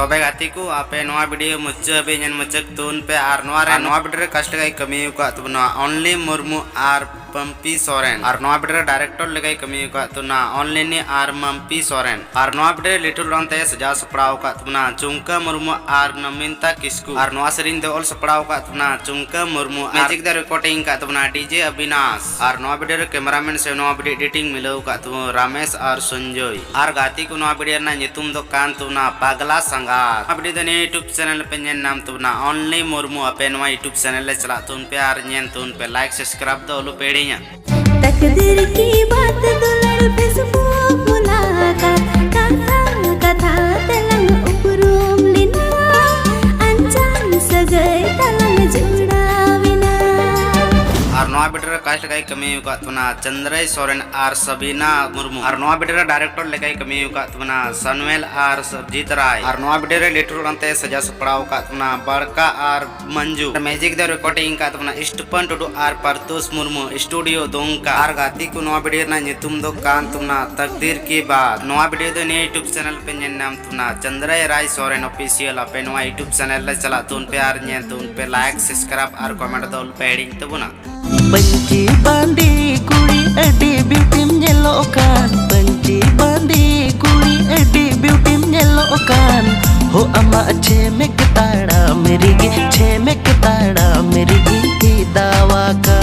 तबे गाती को आपे नवा वीडियो मुच्चा बे ñan मुच्चक तून पे आर नवा वीडियो कष्ट गई कमी का तुना ओनली मुर्मू आर पंपी सोरेन और नवा वीडियो डायरेक्टर लगाई कमी का तुना ओनली ने आर मंपी सोरेन और नवा वीडियो लिटिल रंते सजा सपड़ाव का तुना चुंका मुर्मू आर नमिता किस्कू और नवा सरिन दे ऑल सपड़ाव का तुना चुंका मुर्मू मैजिक द रिकॉर्डिंग का तुना डीजे अविनाश और नवा वीडियो कैमरामैन से नवा वीडियो एडिटिंग मिलो का तुम रमेश और संजय और गाती को नवा वीडियो ना नितुम दो कान तुना पागला संगार अब वीडियो ने यूट्यूब चैनल पे ñen नाम तुना ओनली मुर्मू अपे नवा यूट्यूब चैनल ले चला तुन पे और ñen तुन पे लाइक सब्सक्राइब दो लो पेड़ी तकदीर की बात दुलड़ फेसबुक मुलाकात कथा कथा तलंग उपरूम लिना अंजान सगई तलंग जुड़ाविना और नवा वीडियो कास्ट गई कमी का तुना चंद्रय सोरेन और सबीना मुर्मू और नवा वीडियो डायरेक्टर लगाई कमी का तुना सनवेल और सरजीत राय और नवा वीडियो लिटिल रंते सजा सपड़ाव का तुना बड़का और मंजू मैजिक द रिकॉर्डिंग का तुना स्टूपन टुडू और परतोष मुर्मू स्टूडियो दोंका और गाती को नवा वीडियो ना नितुम दो कान तुना तकदीर की बात नवा वीडियो दो ने यूट्यूब चैनल पे ñen नाम तुना चंद्रय राय सोरेन ऑफिशियल अपे नवा यूट्यूब चैनल ले चला तुन पे और ñen तुन पे लाइक सब्सक्राइब और कमेंट दो पेडिंग तबुना पंची बांदी कुड़ी अडी ब्यूटीम ñelokan पंची बांदी कुड़ी अडी ब्यूटीम ñelokan हो अमा अच्छे में कताड़ा मेरी छे में कताड़ा मेरी दावा का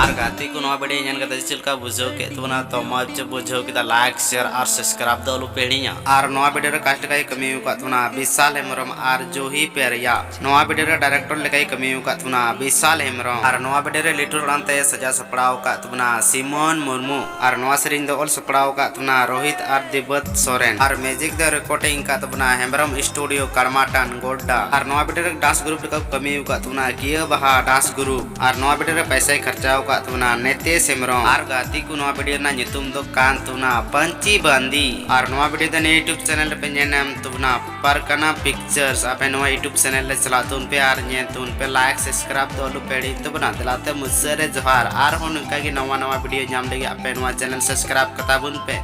और गाती को नवा वीडियो ñan कते चिलका बुझो के तुना तो मज बुझो के लाइक शेयर और सब्सक्राइब दो लो पेड़िया और नवा वीडियो कास्ट गई कमी का तुना विशाल हेमरम और जोही पेरिया नवा वीडियो डायरेक्टर लगाई कमी का तुना विशाल हेमरम और नवा वीडियो लिटिल रंते सजा सपड़ाव का तुना सिमोन मुर्मू और नवा सरिन दो ऑल सपड़ाव का तुना रोहित और दिबत सोरेन और मैजिक द रिकॉर्डिंग का तुना हेमरम स्टूडियो करमाटन गोड्डा और नवा वीडियो डांस ग्रुप का कमी का तुना किया बहा डांस ग्रुप और नवा वीडियो पैसे खर्चा का तुना नेते सेमरम और गाती को नवा वीडियो ना नितुम दो कान तुना पंची बंदी और नवा वीडियो दने यूट्यूब चैनल पे ñen नाम तुना परकना पिक्चर्स अपे नवा यूट्यूब चैनल ले चला तुन पे और ñen तुन पे लाइक सब्सक्राइब दो लो पेड़ी तबना दिलाते मुझसे जोहार और उनका की नवा वीडियो नाम लगे अपे नवा चैनल सब्सक्राइब कता बुन पे।